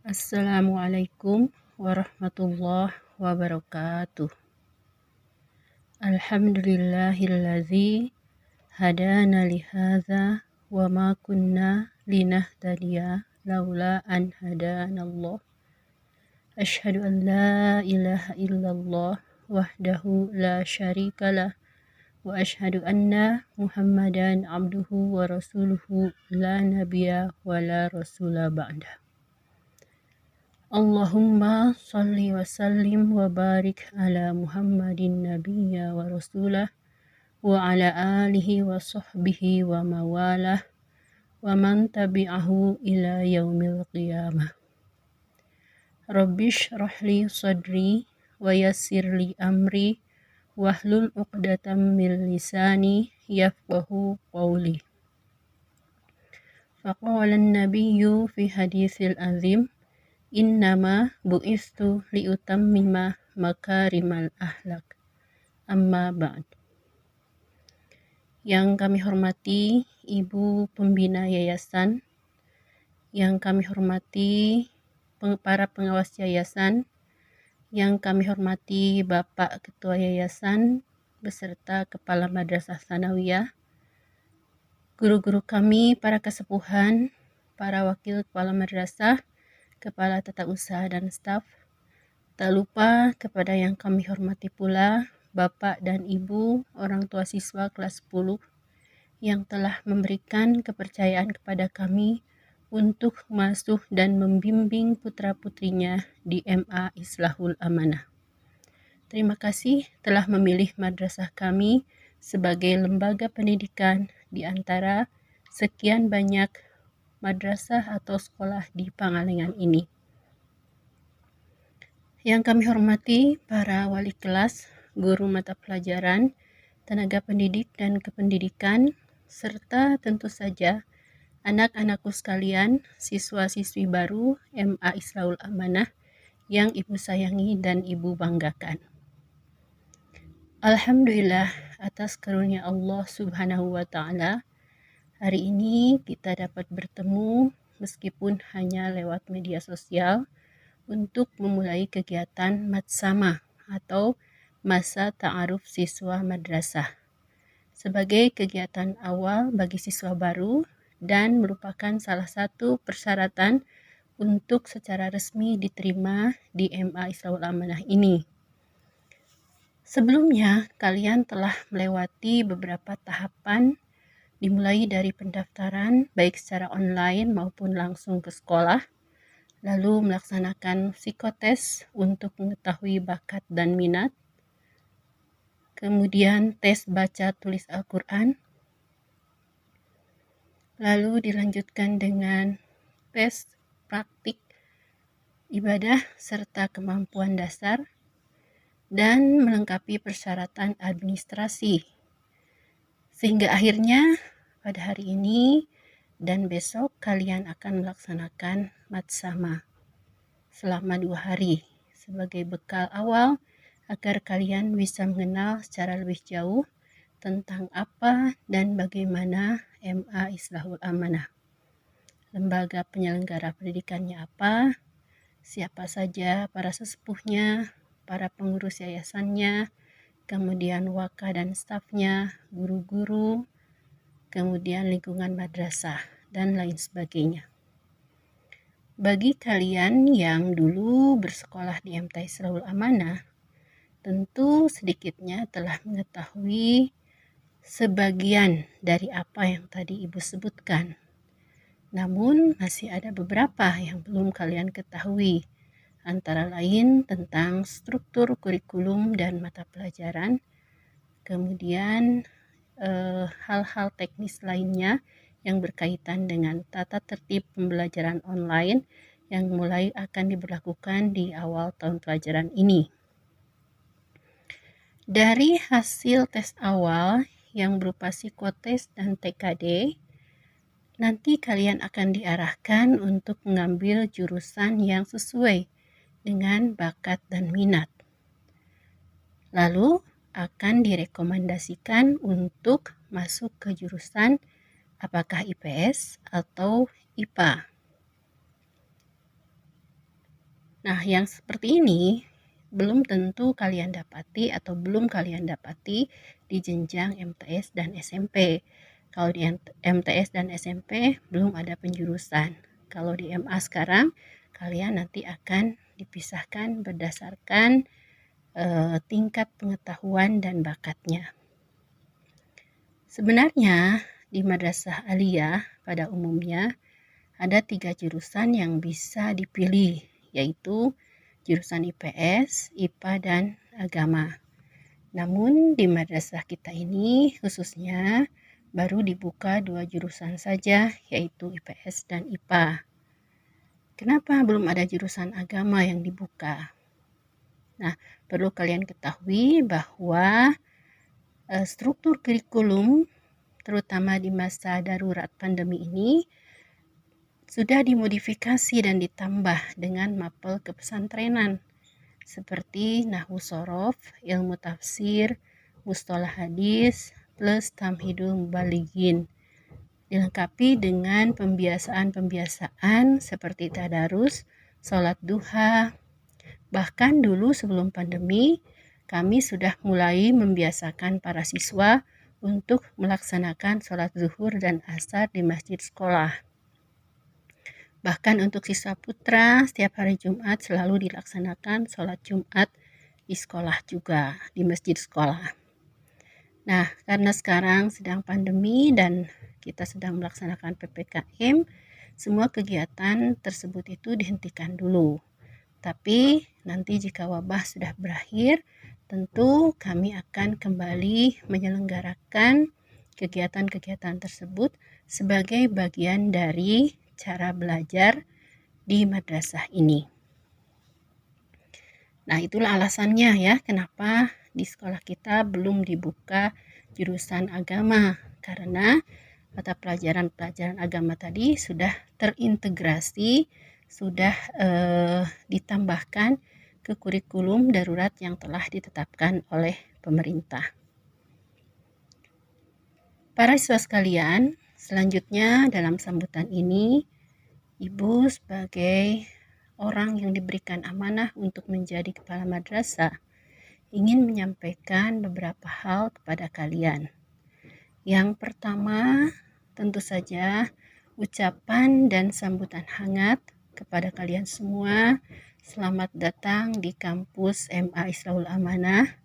Assalamualaikum warahmatullahi wabarakatuh. Alhamdulillahilladzi hadana lihadza wa ma kunna linahtadiya laula an hadanallah. Asyhadu an la ilaha illallah wahdahu la syarikalah wa asyhadu anna Muhammadan abduhu wa rasuluhu la nabiyya wa la rasula ba'dah. Allahumma salli wa sallim wa barik ala Muhammadin nabiyya wa rasulah wa ala alihi wa sahbihi wa mawalah wa man tabi'ahu ila yaumil qiyamah. Rabbish rahli sadri wa yassir li amri wahlul uqdatam min lisani yafqahu qawli. Faqala an-nabiyyu fi haditsil azim, innama bu'istu liutammima makarimal ahlak. Amma ba'd. Yang kami hormati Ibu Pembina Yayasan, yang kami hormati para pengawas yayasan, yang kami hormati Bapak Ketua Yayasan beserta Kepala Madrasah Tsanawiyah, guru-guru kami, para kesepuhan, para wakil kepala madrasah, kepala tata usaha dan staf. Tak lupa kepada yang kami hormati pula Bapak dan Ibu orang tua siswa kelas 10 yang telah memberikan kepercayaan kepada kami untuk masuk dan membimbing putra-putrinya di MA Islahul Amanah. Terima kasih telah memilih madrasah kami sebagai lembaga pendidikan di antara sekian banyak madrasah atau sekolah di Pangalengan ini. Yang kami hormati para wali kelas, guru mata pelajaran, tenaga pendidik dan kependidikan, serta tentu saja anak-anakku sekalian, siswa-siswi baru MA Islahul Amanah yang Ibu sayangi dan Ibu banggakan. Alhamdulillah atas karunia Allah Subhanahu wa Ta'ala, hari ini kita dapat bertemu meskipun hanya lewat media sosial untuk memulai kegiatan Matsama atau masa ta'aruf siswa madrasah sebagai kegiatan awal bagi siswa baru dan merupakan salah satu persyaratan untuk secara resmi diterima di MA Islahul Amanah ini. Sebelumnya, kalian telah melewati beberapa tahapan dimulai dari pendaftaran baik secara online maupun langsung ke sekolah, lalu melaksanakan psikotes untuk mengetahui bakat dan minat, kemudian tes baca tulis Al-Quran, lalu dilanjutkan dengan tes praktik ibadah serta kemampuan dasar, dan melengkapi persyaratan administrasi. Sehingga akhirnya pada hari ini dan besok kalian akan melaksanakan Matsama selama 2 hari sebagai bekal awal agar kalian bisa mengenal secara lebih jauh tentang apa dan bagaimana MA Islahul Amanah. Lembaga penyelenggara pendidikannya apa, siapa saja para sesepuhnya, para pengurus yayasannya, kemudian waka dan stafnya, guru-guru, kemudian lingkungan madrasah, dan lain sebagainya. Bagi kalian yang dulu bersekolah di MT Islahul Amanah, tentu sedikitnya telah mengetahui sebagian dari apa yang tadi Ibu sebutkan. Namun masih ada beberapa yang belum kalian ketahui, antara lain tentang struktur kurikulum dan mata pelajaran, kemudian hal-hal teknis lainnya yang berkaitan dengan tata tertib pembelajaran online yang mulai akan diberlakukan di awal tahun pelajaran ini. Dari hasil tes awal yang berupa psikotes dan TKD, nanti kalian akan diarahkan untuk mengambil jurusan yang sesuai dengan bakat dan minat. Lalu akan direkomendasikan untuk masuk ke jurusan apakah IPS atau IPA. Nah, yang seperti ini belum tentu kalian dapati atau belum kalian dapati di jenjang MTS dan SMP. Kalau di MTS dan SMP belum ada penjurusan. Kalau di MA sekarang, kalian nanti akan dipisahkan berdasarkan tingkat pengetahuan dan bakatnya. Sebenarnya di Madrasah Aliyah pada umumnya ada 3 jurusan yang bisa dipilih, yaitu jurusan IPS, IPA, dan agama. Namun di madrasah kita ini khususnya baru dibuka 2 jurusan saja, yaitu IPS dan IPA. Kenapa belum ada jurusan agama yang dibuka? Nah, perlu kalian ketahui bahwa struktur kurikulum terutama di masa darurat pandemi ini sudah dimodifikasi dan ditambah dengan mapel kepesantrenan seperti nahwu sorof, ilmu tafsir, mustalah hadis, plus tamhidul mubalighin. Dilengkapi dengan pembiasaan-pembiasaan seperti tadarus, sholat duha. Bahkan dulu sebelum pandemi, kami sudah mulai membiasakan para siswa untuk melaksanakan sholat zuhur dan asar di masjid sekolah. Bahkan untuk siswa putra, setiap hari Jumat selalu dilaksanakan sholat Jumat di sekolah juga, di masjid sekolah. Nah, karena sekarang sedang pandemi dan kita sedang melaksanakan PPKM, semua kegiatan tersebut itu dihentikan dulu. Tapi nanti jika wabah sudah berakhir, tentu kami akan kembali menyelenggarakan kegiatan-kegiatan tersebut sebagai bagian dari cara belajar di madrasah ini. Nah, itulah alasannya ya kenapa di sekolah kita belum dibuka jurusan agama, karena mata pelajaran-pelajaran agama tadi sudah terintegrasi, sudah ditambahkan ke kurikulum darurat yang telah ditetapkan oleh pemerintah. Para siswa sekalian, selanjutnya dalam sambutan ini, Ibu sebagai orang yang diberikan amanah untuk menjadi kepala madrasah ingin menyampaikan beberapa hal kepada kalian. Yang pertama, tentu saja ucapan dan sambutan hangat kepada kalian semua. Selamat datang di kampus MA Islahul Amanah.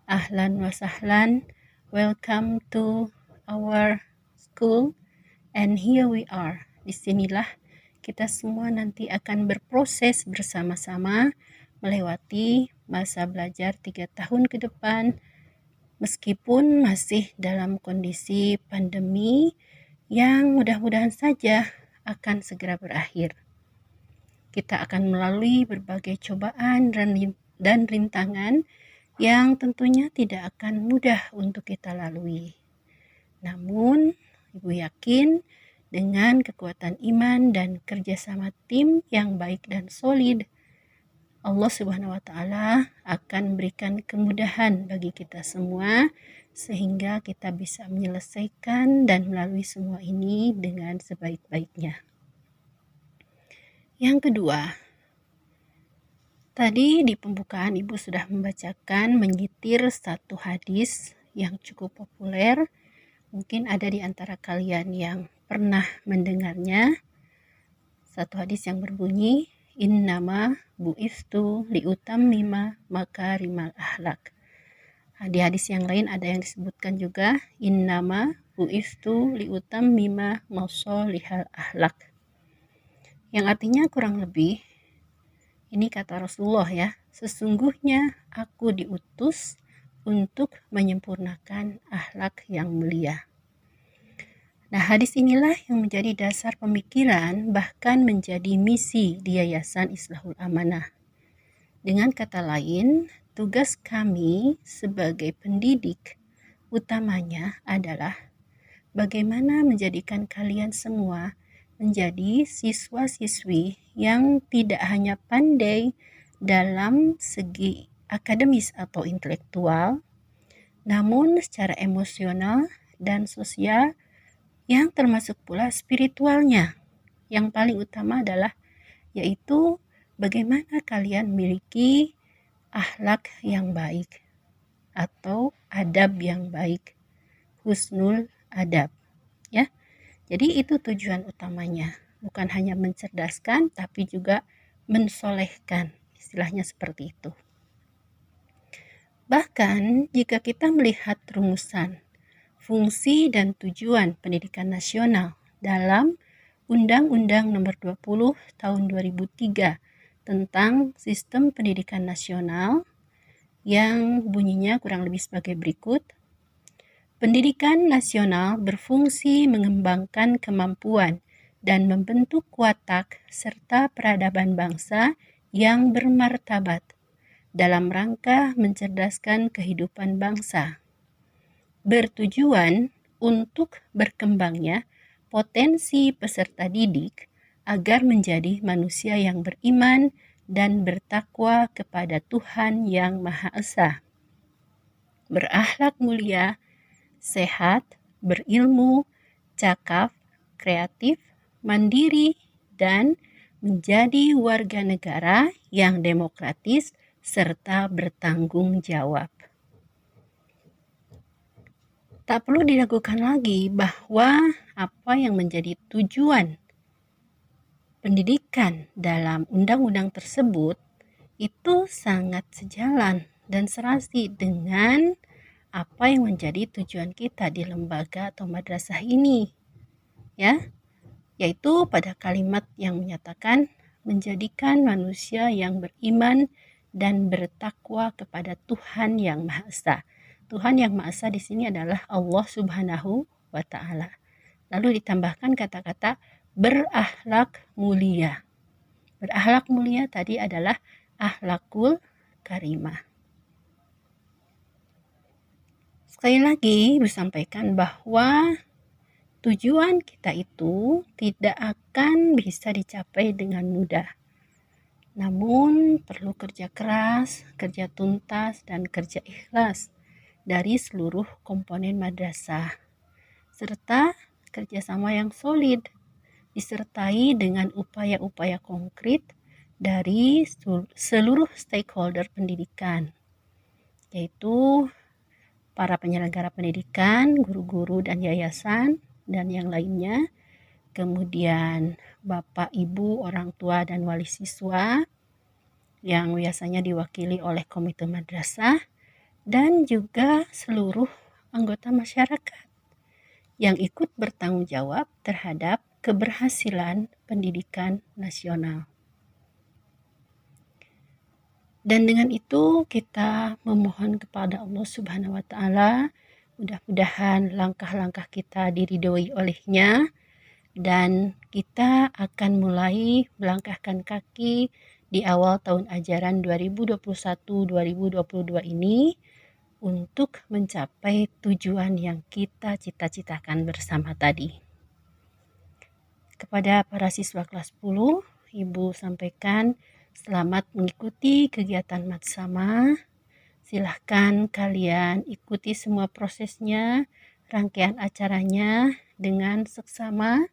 Ahlan wa sahlan. Welcome to our school. And here we are. Disinilah kita semua nanti akan berproses bersama-sama melewati masa belajar 3 tahun ke depan, meskipun masih dalam kondisi pandemi yang mudah-mudahan saja akan segera berakhir. Kita akan melalui berbagai cobaan dan rintangan yang tentunya tidak akan mudah untuk kita lalui. Namun, Ibu yakin dengan kekuatan iman dan kerjasama tim yang baik dan solid, Allah Subhanahu wa Ta'ala akan berikan kemudahan bagi kita semua sehingga kita bisa menyelesaikan dan melalui semua ini dengan sebaik-baiknya. Yang kedua, tadi di pembukaan Ibu sudah membacakan menyitir satu hadis yang cukup populer. Mungkin ada di antara kalian yang pernah mendengarnya. Satu hadis yang berbunyi, Innama bu'istu liutammima makarimal akhlak. Di hadis yang lain ada yang disebutkan juga, Innama bu'istu liutammima masolihal akhlak. Yang artinya kurang lebih, ini kata Rasulullah ya, sesungguhnya aku diutus untuk menyempurnakan akhlak yang mulia. Nah, hadis inilah yang menjadi dasar pemikiran bahkan menjadi misi di Yayasan Islahul Amanah. Dengan kata lain, tugas kami sebagai pendidik utamanya adalah bagaimana menjadikan kalian semua menjadi siswa-siswi yang tidak hanya pandai dalam segi akademis atau intelektual, namun secara emosional dan sosial yang termasuk pula spiritualnya. Yang paling utama adalah yaitu bagaimana kalian memiliki akhlak yang baik atau adab yang baik, husnul adab, ya. Jadi itu tujuan utamanya, bukan hanya mencerdaskan tapi juga mensolehkan, istilahnya seperti itu. Bahkan jika kita melihat rumusan, fungsi dan tujuan pendidikan nasional dalam Undang-Undang Nomor 20 Tahun 2003 tentang Sistem Pendidikan Nasional yang bunyinya kurang lebih sebagai berikut. Pendidikan nasional berfungsi mengembangkan kemampuan dan membentuk watak serta peradaban bangsa yang bermartabat dalam rangka mencerdaskan kehidupan bangsa. Bertujuan untuk berkembangnya potensi peserta didik agar menjadi manusia yang beriman dan bertakwa kepada Tuhan Yang Maha Esa, berakhlak mulia, sehat, berilmu, cakap, kreatif, mandiri, dan menjadi warga negara yang demokratis serta bertanggung jawab. Tak perlu diragukan lagi bahwa apa yang menjadi tujuan pendidikan dalam undang-undang tersebut itu sangat sejalan dan serasi dengan apa yang menjadi tujuan kita di lembaga atau madrasah ini, ya, yaitu pada kalimat yang menyatakan menjadikan manusia yang beriman dan bertakwa kepada Tuhan Yang Maha Esa. Tuhan Yang Maha Esa di sini adalah Allah Subhanahu wa Ta'ala. Lalu ditambahkan kata-kata berakhlak mulia. Berakhlak mulia tadi adalah akhlakul karimah. Sekali lagi disampaikan bahwa tujuan kita itu tidak akan bisa dicapai dengan mudah. Namun perlu kerja keras, kerja tuntas, dan kerja ikhlas dari seluruh komponen madrasah, serta kerjasama yang solid, disertai dengan upaya-upaya konkret dari seluruh stakeholder pendidikan, yaitu para penyelenggara pendidikan, guru-guru dan yayasan, dan yang lainnya, kemudian Bapak, Ibu, orang tua, dan wali siswa, yang biasanya diwakili oleh komite madrasah, dan juga seluruh anggota masyarakat yang ikut bertanggung jawab terhadap keberhasilan pendidikan nasional. Dan dengan itu kita memohon kepada Allah Subhanahu wa Ta'ala, mudah-mudahan langkah-langkah kita diridhoi olehnya dan kita akan mulai melangkahkan kaki di awal tahun ajaran 2021-2022 ini untuk mencapai tujuan yang kita cita-citakan bersama tadi. Kepada para siswa kelas 10, Ibu sampaikan selamat mengikuti kegiatan Matsama. Silahkan kalian ikuti semua prosesnya, rangkaian acaranya dengan seksama,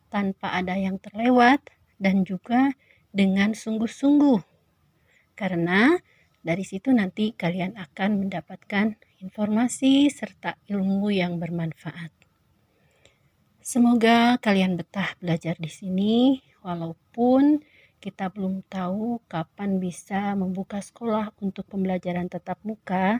tanpa ada yang terlewat, dan juga dengan sungguh-sungguh. Karena dari situ nanti kalian akan mendapatkan informasi serta ilmu yang bermanfaat. Semoga kalian betah belajar di sini, walaupun kita belum tahu kapan bisa membuka sekolah untuk pembelajaran tatap muka,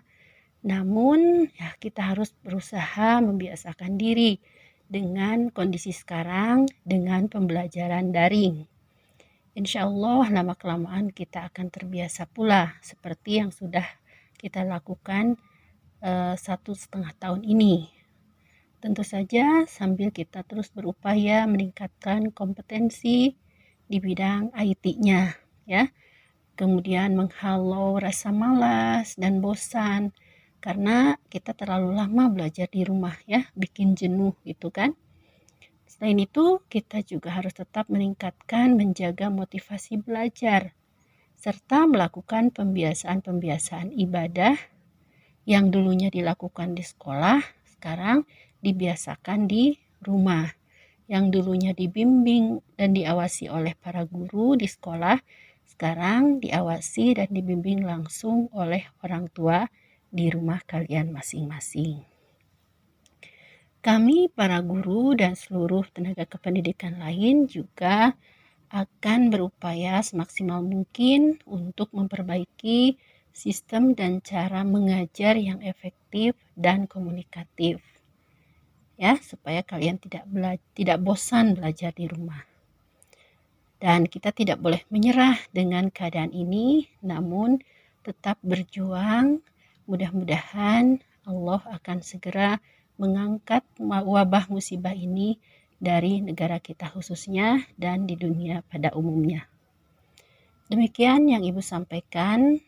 namun ya kita harus berusaha membiasakan diri dengan kondisi sekarang dengan pembelajaran daring. Insya Allah lama-kelamaan kita akan terbiasa pula seperti yang sudah kita lakukan 1,5 tahun ini. Tentu saja sambil kita terus berupaya meningkatkan kompetensi di bidang IT-nya, ya. Kemudian menghalau rasa malas dan bosan karena kita terlalu lama belajar di rumah, ya, bikin jenuh gitu kan. Selain itu, kita juga harus tetap meningkatkan menjaga motivasi belajar serta melakukan pembiasaan-pembiasaan ibadah yang dulunya dilakukan di sekolah, sekarang dibiasakan di rumah. Yang dulunya dibimbing dan diawasi oleh para guru di sekolah, Sekarang diawasi dan dibimbing langsung oleh orang tua di rumah kalian masing-masing. Kami, para guru dan seluruh tenaga kependidikan lain juga akan berupaya semaksimal mungkin untuk memperbaiki sistem dan cara mengajar yang efektif dan komunikatif. Ya, supaya kalian tidak bosan belajar di rumah. Dan kita tidak boleh menyerah dengan keadaan ini, namun tetap berjuang. Mudah-mudahan Allah akan segera mengangkat wabah musibah ini dari negara kita khususnya dan di dunia pada umumnya. Demikian yang Ibu sampaikan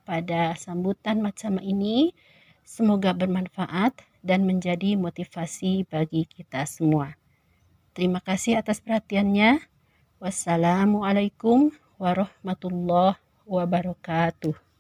pada sambutan macam ini. Semoga bermanfaat dan menjadi motivasi bagi kita semua. Terima kasih atas perhatiannya. Wassalamualaikum warahmatullahi wabarakatuh.